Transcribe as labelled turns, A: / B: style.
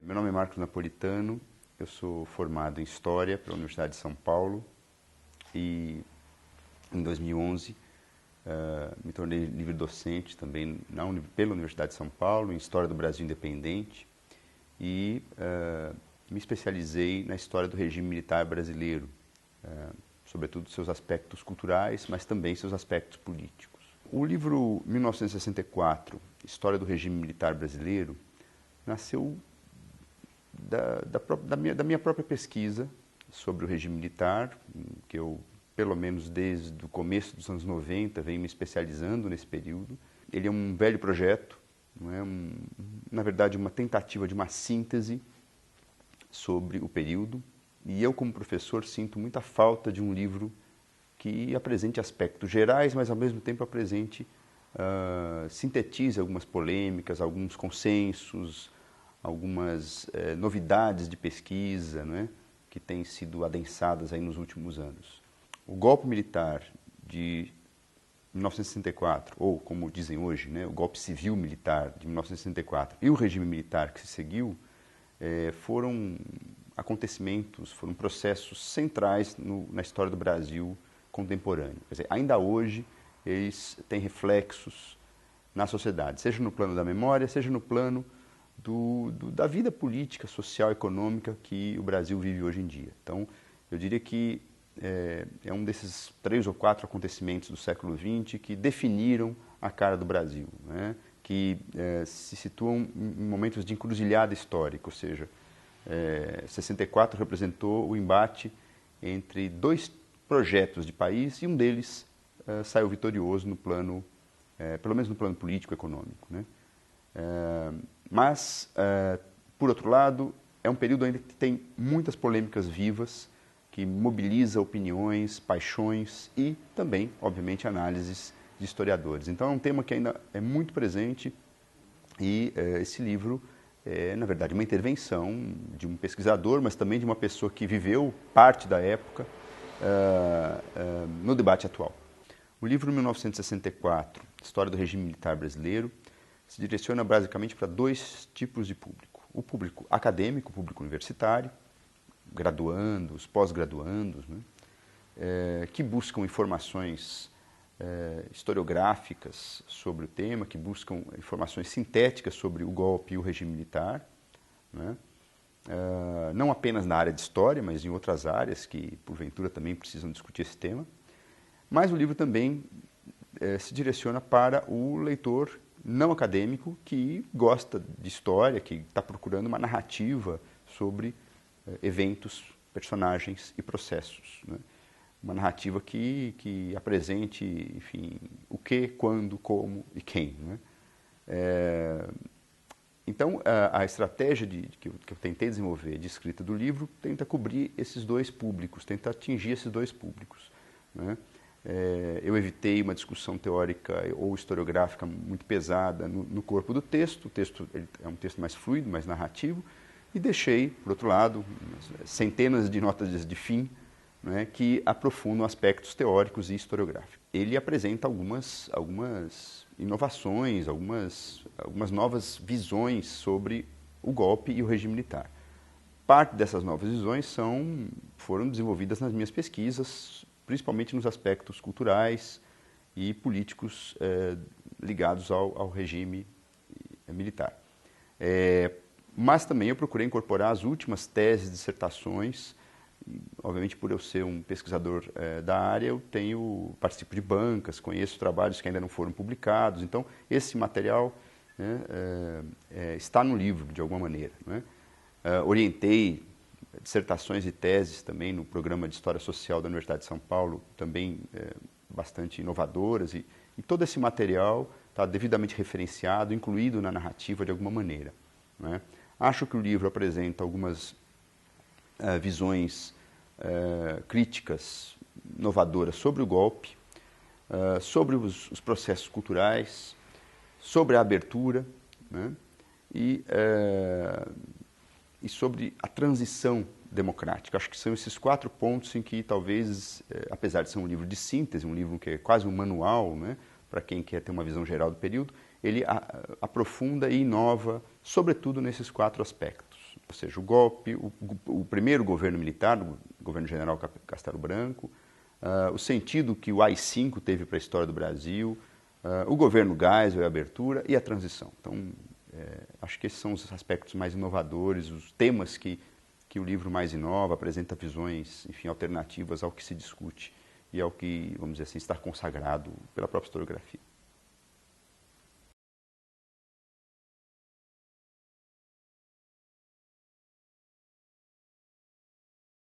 A: Meu nome é Marcos Napolitano, eu sou formado em História pela Universidade de São Paulo e em 2011 me tornei livre-docente também pela Universidade de São Paulo, em História do Brasil Independente e me especializei na história do regime militar brasileiro, sobretudo seus aspectos culturais, mas também seus aspectos políticos. O livro 1964, História do Regime Militar Brasileiro, nasceu da minha própria pesquisa sobre o regime militar, que eu, pelo menos desde o começo dos anos 90, venho me especializando nesse período. Ele é um velho projeto, não é na verdade uma tentativa de uma síntese sobre o período, e eu como professor sinto muita falta de um livro que apresente aspectos gerais, mas ao mesmo tempo sintetize algumas polêmicas, alguns consensos, algumas novidades de pesquisa, né, que têm sido adensadas aí nos últimos anos. O golpe militar de 1964, ou como dizem hoje, né, o golpe civil militar de 1964 e o regime militar que se seguiu, foram acontecimentos, foram processos centrais na história do Brasil contemporâneo. Quer dizer, ainda hoje eles têm reflexos na sociedade, seja no plano da memória, seja no plano da vida política, social, econômica que o Brasil vive hoje em dia. Então, eu diria que é um desses 3 ou 4 acontecimentos do século XX que definiram a cara do Brasil, né? Que se situam em momentos de encruzilhada histórica, ou seja, 64 representou o embate entre 2 projetos de país e um deles saiu vitorioso no plano, pelo menos no plano político-econômico, né? Mas, por outro lado, é um período ainda que tem muitas polêmicas vivas, que mobiliza opiniões, paixões e também, obviamente, análises de historiadores. Então é um tema que ainda é muito presente e esse livro é, na verdade, uma intervenção de um pesquisador, mas também de uma pessoa que viveu parte da época no debate atual. O livro 1964, História do Regime Militar Brasileiro, se direciona basicamente para 2 tipos de público. O público acadêmico, o público universitário, graduandos, pós-graduandos, né, que buscam informações historiográficas sobre o tema, que buscam informações sintéticas sobre o golpe e o regime militar, né, não apenas na área de história, mas em outras áreas que, porventura, também precisam discutir esse tema. Mas o livro também se direciona para o leitor não acadêmico que gosta de história, que está procurando uma narrativa sobre eventos, personagens e processos, né? Uma narrativa que apresente, enfim, o que, quando, como e quem, né? Então, a estratégia que eu tentei desenvolver de escrita do livro tenta cobrir esses 2 públicos, tenta atingir esses 2 públicos, né? Eu evitei uma discussão teórica ou historiográfica muito pesada no corpo do texto. O texto é um texto mais fluido, mais narrativo, e deixei, por outro lado, centenas de notas de fim, né, que aprofundam aspectos teóricos e historiográficos. Ele apresenta algumas inovações, algumas novas visões sobre o golpe e o regime militar. Parte dessas novas visões foram desenvolvidas nas minhas pesquisas, principalmente nos aspectos culturais e políticos ligados ao regime militar. Mas também eu procurei incorporar as últimas teses, dissertações. Obviamente, por eu ser um pesquisador da área, eu participo de bancas, conheço trabalhos que ainda não foram publicados. Então, esse material, né, está no livro, de alguma maneira, né? Orientei dissertações e teses também no programa de História Social da Universidade de São Paulo, também bastante inovadoras, e todo esse material está devidamente referenciado, incluído na narrativa de alguma maneira, né? Acho que o livro apresenta algumas visões críticas, inovadoras sobre o golpe, sobre os processos culturais, sobre a abertura, né, e sobre a transição democrática. Acho que são esses 4 pontos em que talvez, apesar de ser um livro de síntese, um livro que é quase um manual, né, para quem quer ter uma visão geral do período, ele aprofunda e inova, sobretudo nesses 4 aspectos. ou seja, o golpe, o primeiro governo militar, o governo general Castelo Branco, o sentido que o AI-5 teve para a história do Brasil, o governo Geisel e a abertura e a transição. Então, acho que esses são os aspectos mais inovadores, os temas que o livro mais inova, apresenta visões, enfim, alternativas ao que se discute e ao que, vamos dizer assim, está consagrado pela própria historiografia.